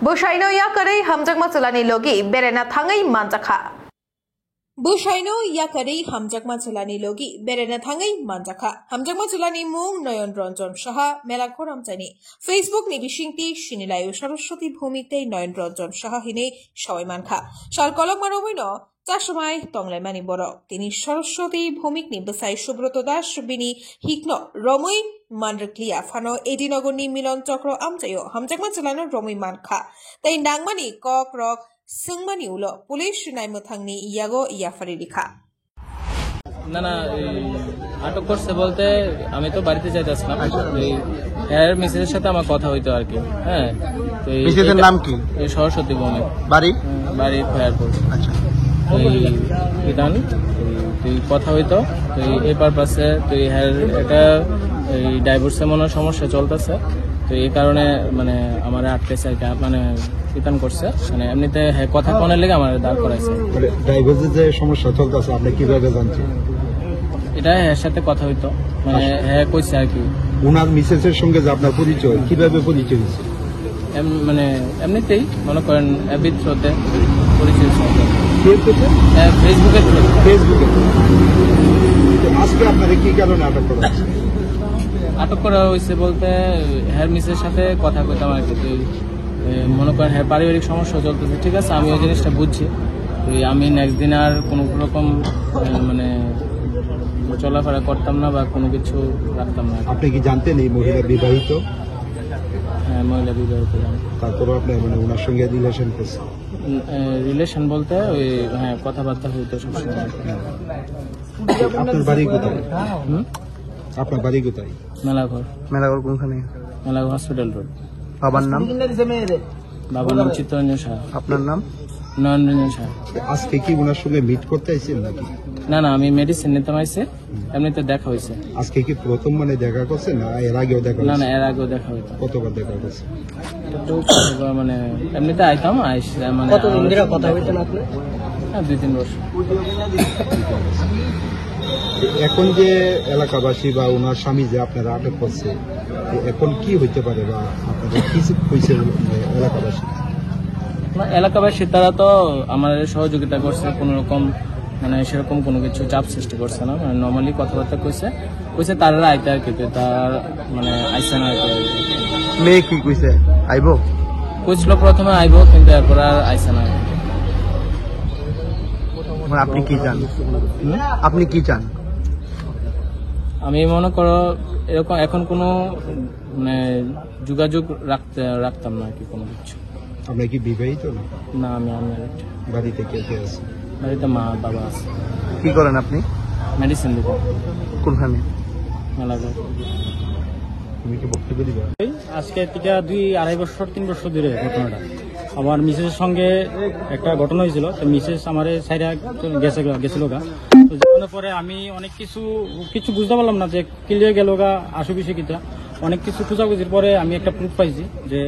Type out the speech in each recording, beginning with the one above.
Busaino yakari hamjak matsulani logi berena thangai manjakha. Busaino yakari hamjak matsulani logi berena thangai manjakha. Hamjak matsulani mung Noyon Ranjan Saha Melaghor Amchani. Facebook ni bishingti shinilayu Saraswati bhumikte Noyon Ranjan Saha hine sawai mankha. Sal kolok marobino চারসময় টংলাইমানি বড় তিনি সরস্বতী ভৌমিক নিবসাই সুব্রত দাস বিনি হিকন রমই মান্ড্রক্লিয়া Fanon এডিনগরনি মিলন চক্র আমচাইও হামজাকমা চালানো রমই মানখা তাই নাংমানি cock rock সিংমানি উলো police নাইমথাংনি ইয়াগো ইয়াফারি লিখা না না আটক করছে বলতে আমি তো বাড়িতে যাইতাছিলাম এর মিসেসের সাথে আমার কথা হইতো আর কি। হ্যাঁ, তো মিসেসের নাম কি? সরস্বতী ভৌমিক, বাড়ি খয়ারপুর। আচ্ছা, বিধান তুই কথা হইতো তুই এই পারপাসে তুই হ্যাঁ এটা এই ডাইভোর্সে মনে সমস্যা চলতেছে, তো এই কারণে মানে আমার আটকেছে আর কি, মানে বিধান করছে মানে এমনিতে হ্যাঁ কথা কনের লেগে আমার দাঁড় করাইছে। ডাইভোর্সের যে সমস্যা চলতেছে আপনি কিভাবে জানছেন? এটা হ্যাঁ সাথে কথা হইতো মানে হ্যাঁ কইছে আর কি। ওনার মিসেসের সঙ্গে যে আপনার পরিচয় কিভাবে পরিচয় হয়েছে? মানে এমনিতেই মনে করেন অ্যাবির থ্রুতে পরিচয়, ফেসবুকে। আজকে আপনাদের কি কারণে আটক করা হয়েছে? আটক করা হয়েছে বলতে হ্যার মিসের সাথে কথা কইতাম আর কি। তুই মনে করেন হ্যাঁ পারিবারিক সমস্যা চলতেছে, ঠিক আছে আমি ওই জিনিসটা বুঝছি। তুই আমি নেক্সট দিন আর কোনো রকম মানে চলাফেরা করতাম না বা কোনো কিছু রাখতাম না। আপনি কি জানতেন এই মহিলা বিবাহিত? হ্যাঁ, মহিলা বিবাহিত। তারপরে আপনি মানে ওনার সঙ্গে রিলেশন করছেন? রিলেশন বলতে ওই হ্যাঁ কথাবার্তা হইতো সবসময়। আপনার বাড়ি কোথায়? আপনার বাড়ি কোথায়? মেলাঘর কোনখানে? Melaghar hospital road. বাবার নাম? বাবার নাম চিত্তরঞ্জন সাহা। আপনার নাম? নয়নরঞ্জন সাহা। আজকে কি ওনার সঙ্গে মিট করতে আইছেন নাকি? না না, আমি মেডিসিন নিতে আইছি, এমনিতে দেখা হয়েছে। আজকে কি প্রথম মানে দেখা করছেন না এর আগেও দেখা? না না, এর আগেও দেখা হইতো। কতবার দেখা করছে? মানে এমনিতে আইতাম মানে কতদিন ধরে কথা হইতেন আপনি? হ্যাঁ, 2-3 বছর। এখন যে এলাকাবাসী বা ওনার স্বামী যে আপনারা আটক করছে এখন কি হইতে পারে বা আপনাদের কি হয়েছে এলাকাবাসী? এলাকাবাসী তারা তো আমাদের সহযোগিতা করছে, কোন রকম মানে সেরকম কোনো কিছু চাপ সৃষ্টি করছে না, মানে নর্মালি কথাবার্তা কইছে তারা আইতে আর কি। তার মানে আইসে না আর কি। মেয়ে কি কইছে? আইবো কইছিল প্রথমে আইবো, কিন্তু এরপর আর আইসে না। আপনি কি চান? আপনি কি চান? আমি মনে করো এরকম এখন কোনো মানে যোগাযোগ রাখতাম না আর কি কোনো কিছু। আপনি কি বিবাহিত? না, আমি বাড়িতে কে কে আছে? বাড়িতে মা বাবা আছে। কি করেন আপনি? মেডিসিন দিতে। কোনখানে? মেলাঘর। তুমি কি বক্তব্য দিবা? আজকে থেকে 2-2.5 বছর ধরে ঘটনাটা আমার মিসেসের সঙ্গে একটা ঘটনা হয়েছিল। তো মিসেস আমার সাইডে গেছিল গা, তো যাওয়ার পরে আমি অনেক কিছু বুঝতে পারলাম না যে ক্লিয়ার গেল গা আশুপিছু কিতা অনেক কিছু খোঁজাখুঁজির পরে আমি একটা প্রুফ পাইছি যে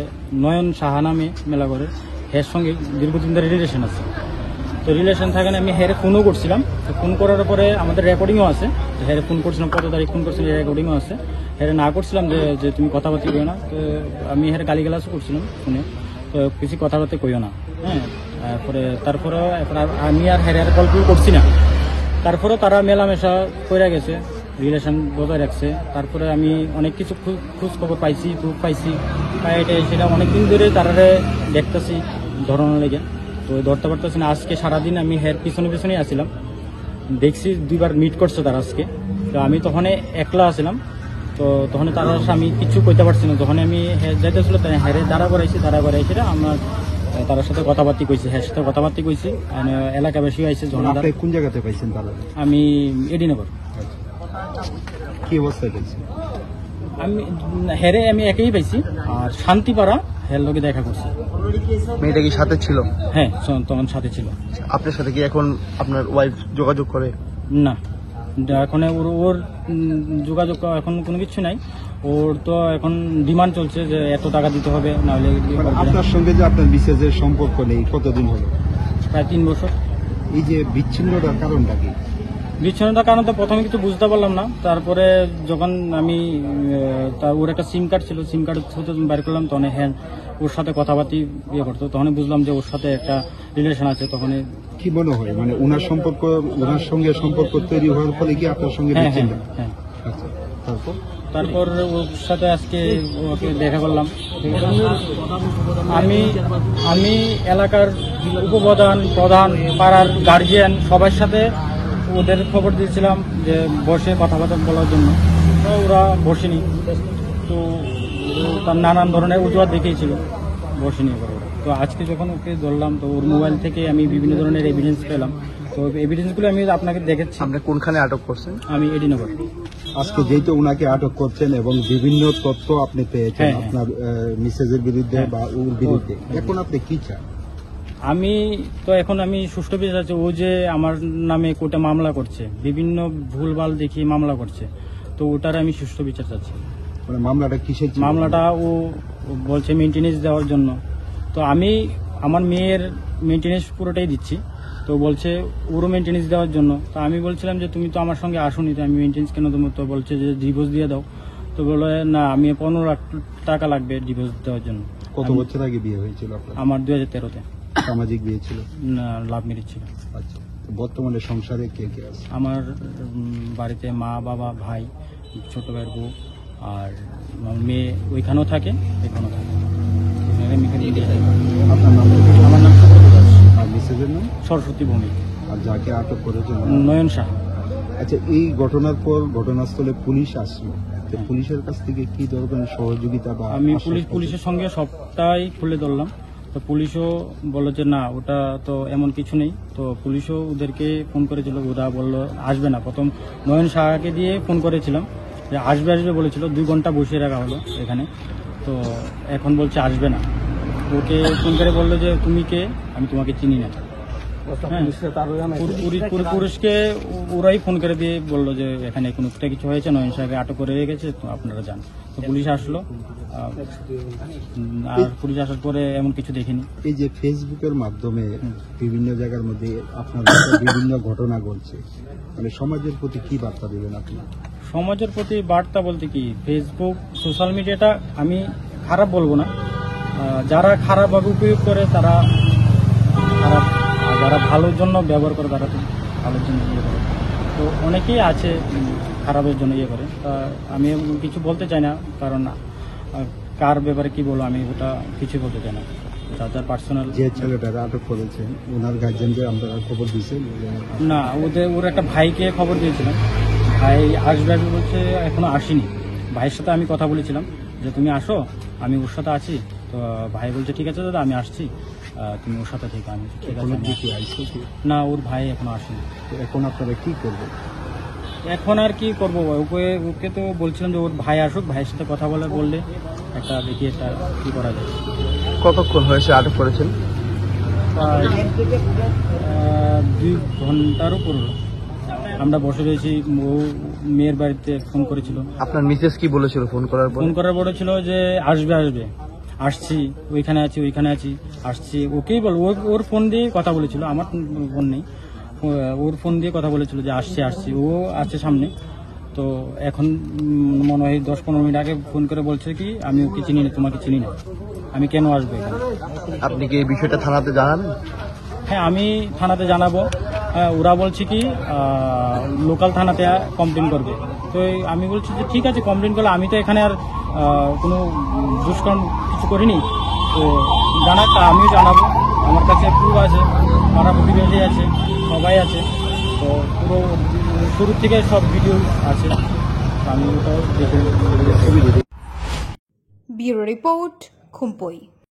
নয়ন সাহা নামে মেলাঘরের হের সঙ্গে দীর্ঘদিন ধরে রিলেশন আছে। তো রিলেশন থাকেন আমি হেরে ফোনও করছিলাম। তো ফোন করার পরে আমাদের রেকর্ডিংও আছে, হেরে ফোন করছিলাম কত তারিখ ফোন করছিলাম রেকর্ডিংও আছে। হেরে না করছিলাম যে তুমি কথাবার্তা কইও না, তো আমি হেরে গালিগালাজও করছিলাম ফোনে, তো কিছু কথাবার্তা কইও না। হ্যাঁ, তারপরে আমি আর হেরে গল্প করছি না। তারপরে তারা মেলামেশা কইরা গেছে, রিলেশন বজায় রাখছে। তারপরে আমি অনেক কিছু খোঁজ খবর পাইছি, প্রুফ পাইছি, সেটা অনেকদিন ধরে তারারে দেখতেছি ধরানোর লেগে, তো ধরতে পারতেছি না। আজকে সারাদিন আমি হের পিছনে আসছিলাম, দেখছি 2বার মিট করছে তারা আজকে। তো আমি তখন একলা আসছিলাম, তো তখন তার আমি কিছু কইতে পারছি না। যখন আমি যাইতেছিল হেরে দাঁড়া করাইছি আমার তার সাথে কথাবার্তা কইছি, হ্যাঁ সাথে কথাবার্তা কইছি। এলাকাবাসী আইসে জনাদার। কোন জায়গাতে পাইছেন তারা? আমি এডিনগর। কি অবস্থায় পাইছেন? আমি একেই পাইছি, আর শান্তিপাড়া হের লোকে দেখা করছি। মেয়েটা কি সাথে ছিল? হ্যাঁ, তখন সাথে ছিল। আপনার সাথে কি এখন আপনার ওয়াইফ যোগাযোগ করে? না, এখন ওর যোগাযোগ এখন কোনো কিছু নাই। ওর তো এখন ডিমান্ড চলছে যে এত টাকা দিতে হবে, না হলে। আপনার সঙ্গে যে আপনার বিশেষের সম্পর্ক নেই কতদিন হলো? প্রায় 3 বছর। এই যে বিচ্ছিন্নতার কারণটা কি? বিচ্ছিন্নতার কারণ তো প্রথমে কিছু বুঝতে পারলাম না। তারপরে যখন আমি ওর একটা সিম কার্ড ছিল, সিম কার্ড বাইর করলাম, তখন হ্যাঁ ওর সাথে কথাবার্তি ইয়ে করতো, তখনই বুঝলাম যে ওর সাথে একটা রিলেশন আছে। তখন কি মনে হয় মানে ওনার সঙ্গে সম্পর্ক তৈরি হওয়ার ফলে কি আপনার সঙ্গে হ্যাঁ বিচ্ছিন্ন? হ্যাঁ আচ্ছা, তারপর ওর সাথে আজকে ওকে দেখা করলাম। আমি এলাকার উপপ্রধান, প্রধান, পাড়ার গার্জিয়ান সবার সাথে ওদের খবর দিয়েছিলাম যে বসে কথাবার্তা বলার জন্য, তো ওরা বসেনি। তো তার নানান ধরনের অজুহাত দেখিয়েছিল, বসেনি ওরা। তো আজকে যখন ওকে ধরলাম তো ওর মোবাইল থেকে আমি বিভিন্ন ধরনের এভিডেন্স পেলাম। তো এভিডেন্সগুলো আমি আপনাকে দেখাচ্ছি। আপনি কোনখানে আটক করছেন? আমি এডিনগর। আজকে যেহেতু ওনাকে আটক করছেন এবং বিভিন্ন তথ্য আপনি পেয়েছেন হ্যাঁ, আপনার মিসেজের বিরুদ্ধে বা ওর বিরুদ্ধে, এখন আপনি কি চান? আমি সুষ্ঠু বিচার চাচ্ছি। ও যে আমার নামে কোর্টে মামলা করছে, বিভিন্ন ভুলভাল দেখিয়ে মামলা করছে, তো ওটার আমি সুষ্ঠু বিচার চাচ্ছি। মানে মামলাটা কিসের ছিল? মামলাটা ও বলছে মেনটেনেন্স দেওয়ার জন্য। তো আমি আমার মেয়ের মেনটেনেন্স পুরোটাই দিচ্ছি, তো বলছে ওরও মেনটেনেন্স দেওয়ার জন্য। তো আমি বলছিলাম যে তুমি তো আমার সঙ্গে আসোনি, তো আমি মেনটেনেন্স কেন দেবো? তো বলছে যে ডিভোর্স দিয়ে দাও। তো বলে না, আমি 15 লাখ টাকা লাগবে ডিভোর্স দেওয়ার জন্য। কত বছর আগে বিয়ে হয়েছিল আপনার? আমার 2013-তে। সামাজিক বিয়ে ছিল? না, লাভ ম্যারেজ ছিল। আচ্ছা, তো বর্তমানে সংসারে কে কে আছে? আমার বাড়িতে মা, বাবা, ভাই, ছোট ভাইয়ের বউ আর আমার মেয়ে ওইখানেও থাকে, এখানেও থাকে। আপনার নাম? আমার নাম সুব্রত দাস। আর মিসেজের নাম? সরস্বতী ভৌমিক। আর যাকে আটক করেছেন? নয়ন শাহ। আচ্ছা, এই ঘটনার পর ঘটনাস্থলে পুলিশ আসলো, তো পুলিশের কাছ থেকে কি ধরনের সহযোগিতা বা আমি আশ্বাস পুলিশের সঙ্গে সবটাই খুলে ধরলাম। তো পুলিশও বললো যে না, ওটা তো এমন কিছু নেই। তো পুলিশও ওদেরকে ফোন করেছিল, ওরা বললো আসবে না। প্রথম নয়ন শাহকে দিয়ে ফোন করেছিলাম যে আসবে বলেছিল, 2 ঘন্টা বসিয়ে রাখা হলো এখানে। তো এখন বলছে আসবে না। ওকে ফোন করে বললো যে তুমি কে, আমি তোমাকে চিনি না। পুলিশকে ওরাই ফোন করে দিয়ে বললো যে এখানে কোনো একটা কিছু হয়েছে, নয়ন শাহকে আটক করে রেখেছে, তো আপনারা যান। তো পুলিশ আসলো, আর পুলিশ আসার পরে এমন কিছু দেখিনি। এই যে ফেসবুকের মাধ্যমে বিভিন্ন জায়গার মধ্যে আপনার বিভিন্ন ঘটনা ঘটছে, মানে সমাজের প্রতি কি বার্তা দেবেন আপনি? সমাজের প্রতি বার্তা বলতে কি, ফেসবুক সোশ্যাল মিডিয়াটা আমি খারাপ বলবো না। যারা খারাপভাবে উপয়োগ করে তারা খারাপ, আর যারা ভালোর জন্য ব্যবহার করে তারা ভালোর জন্য ইয়ে করে। তো অনেকেই আছে খারাপের জন্য ইয়ে করে। তা আমি কিছু বলতে চাই না, কারণ কার ব্যাপারে কি বলবো আমি ওটা কিছু বলতে চাই না। যার পার্সোনাল। যে ছেলেটারা আটক করেছেন ওনার গার্জেনকে আপনারা খবর দিয়েছেন? না, ওর একটা ভাইকে খবর দিয়েছিলাম, ভাই আসবে বলছে, এখনো আসেনি। ভাইয়ের সাথে আমি কথা বলেছিলাম যে তুমি আসো, আমি ওর সাথে আছি। তো ভাই বলছে ঠিক আছে দাদা, আমি আসছি, তুমি ওর সাথে থেকে। আমি ঠিক আছে। না, ওর ভাই এখনো আসেনি। এখন আপনারা কি করবেন? এখন আর কি করবো, ওকে তো বলছিলাম যে ওর ভাই আসুক, ভাইয়ের সাথে কথা বললে একটা দেখি একটা কি করা যায়। কতক্ষণ হয়েছে আটক করেছেন? প্রায় 2 ঘন্টার উপর আমরা বসে রয়েছি। ও মেয়ের বাড়িতে ফোন করেছিল। আপনার মিসেস কি বলেছিল ফোন করার পর? ফোন করার পরে ছিল যে আসবে, আসছি, ওইখানে আছি, আসছি। ওকেই বল, ওর ফোন দিয়ে কথা বলেছিল, আমার ফোন নেই। ওর ফোন দিয়ে কথা বলেছিল যে আসছি, ও আছে সামনে। তো এখন মনে হয় 10-15 মিনিট আগে ফোন করে বলছে কি আমি ওকে চিনি না, তোমাকে চিনি না, আমি কেন আসবো এখানে। আপনি কি এই বিষয়টা থানাতে জানান? হ্যাঁ, আমি থানাতে জানাবো। ওরা বলছে কি লোকাল থানাতে কমপ্লেন করবে। তো আমি বলছি যে ঠিক আছে, কমপ্লেন করলে আমি তো এখানে আর কোনো দুষ্কর্ম কিছু করিনি, তো জানাটা আমিও জানাবো। আমার কাছে প্রুফ আছে, পাড়া প্রতিবেশী আছে, সবাই আছে। তো পুরো শুরু থেকে সব ভিডিও আছে, আমি ওটাও দেখে। Bureau report, খুম্পই।